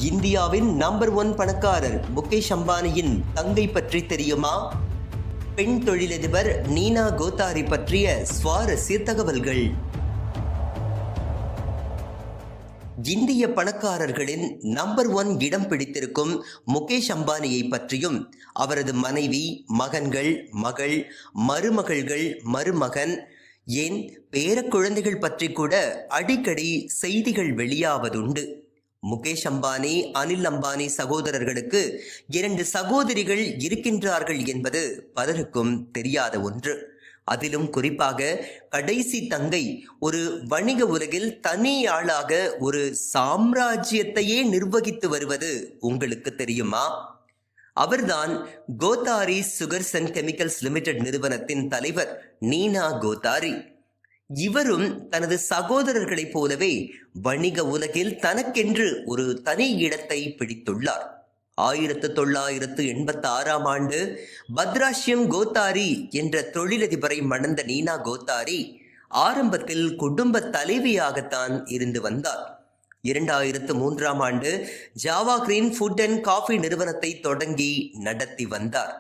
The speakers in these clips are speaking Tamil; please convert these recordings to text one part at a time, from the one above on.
இந்தியாவின் நம்பர் 1 பணக்காரர் முகேஷ் அம்பானியின் தங்கை பற்றி தெரியுமா? பெண் தொழிலதிபர் நீனா கோத்தாரி பற்றிய சுவாரஸ்ய தகவல்கள். இந்திய பணக்காரர்களின் நம்பர் 1 இடம் பிடித்திருக்கும் முகேஷ் அம்பானியை பற்றியும் அவரது மனைவி, மகன்கள், மகள், மருமகள்கள், மருமகன், ஏன் பேர குழந்தைகள் பற்றி கூட அடிக்கடி செய்திகள் வெளியாவதுண்டு. முகேஷ் அம்பானி, அனில் அம்பானி சகோதரர்களுக்கு 2 சகோதரிகள் இருக்கின்றார்கள் என்பது பலருக்கும் தெரியாத ஒன்று. அதிலும் குறிப்பாக கடைசி தங்கை ஒரு வணிக உலகில் தனி ஆளாக ஒரு சாம்ராஜ்யத்தையே நிர்வகித்து வருவது உங்களுக்கு தெரியுமா? அவர்தான் Kothari Sugars and chemicals limited நிறுவனத்தின் தலைவர் நீனா கோத்தாரி. இவரும் தனது சகோதரர்களைப் போலவே வணிக உலகில் தனக்கென்று ஒரு தனி இடத்தை பிடித்துள்ளார். 1986ஆம் ஆண்டு பத்ராஷ்யம் கோத்தாரி என்ற தொழிலதிபரை மணந்த நீனா கோத்தாரி ஆரம்பத்தில் குடும்ப தலைவியாகத்தான் இருந்து வந்தார். 2003ஆம் ஆண்டு Java green food and coffee நிறுவனத்தை தொடங்கி நடத்தி வந்தார்.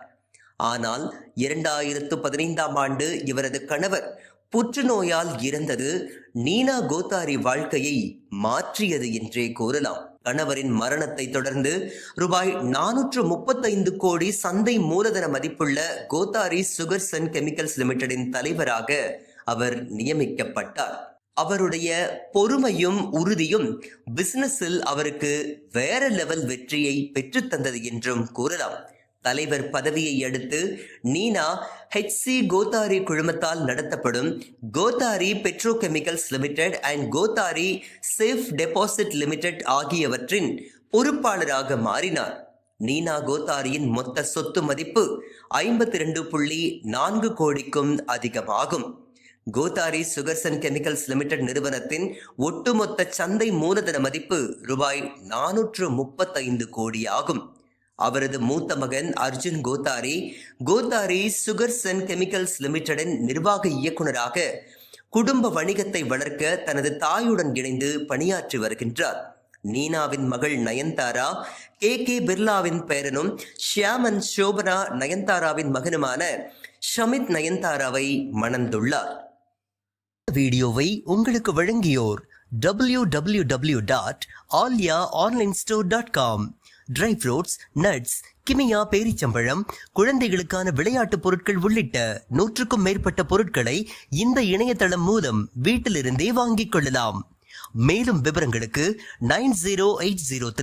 ஆனால் 2015ஆம் ஆண்டு இவரது கணவர் புற்றுநோயால் இறந்தது நீனா கோத்தாரி வாழ்க்கையை மாற்றியது என்றே கூறலாம். கணவரின் மரணத்தை தொடர்ந்து ரூபாய் 435 கோடி சந்தை மூலதன மதிப்புள்ள கோத்தாரி சுகர்ஸ் அண்ட் கெமிக்கல்ஸ் லிமிடெடின் தலைவராக அவர் நியமிக்கப்பட்டார். அவருடைய பொறுமையும் உறுதியும் பிசினஸில் அவருக்கு வேற லெவல் வெற்றியை பெற்றுத்தந்தது என்றும் கூறலாம். தலைவர் பதவியை அடுத்து நீனா ஹெச்சி கோத்தாரி குழுமத்தால் நடத்தப்படும் Kothari petrochemicals limited and Kothari safe deposit limited ஆகியவற்றின் பொறுப்பாளராக மாறினார். நீனா கோத்தாரியின் மொத்த சொத்து மதிப்பு 52.4 கோடிக்கும் அதிகமாகும். Kothari Sugars and chemicals limited நிறுவனத்தின் ஒட்டுமொத்த சந்தை மூலதன மதிப்பு ரூபாய் 435 கோடி ஆகும். அவரது மூத்த மகன் Arjun Kothari Kothari Sugars and Chemicals லிமிடெடின் நிர்வாக இயக்குநராக குடும்ப வணிகத்தை வளர்க்க தனது தாயுடன் இணைந்து பணியாற்றி வருகின்றார். நீனாவின் மகள் நயன்தாரா கே பிர்லாவின் பேரனும் ஷியாமன் சோபனா நயன்தாராவின் மகனுமான ஷமித் நயன்தாராவை மணந்துள்ளார். வீடியோவை உங்களுக்கு வழங்கியோர் www.alyaonlinestore.com. ட்ரை ஃப்ரூட்ஸ், நட்ஸ், கிமியா பேரிச்சம்பழம், குழந்தைகளுக்கான விளையாட்டு பொருட்கள் உள்ளிட்ட 100க்கும் மேற்பட்ட பொருட்களை இந்த இணையதளம் மூலம் வீட்டிலிருந்தே வாங்கிக் கொள்ளலாம். மேலும் விவரங்களுக்கு 9080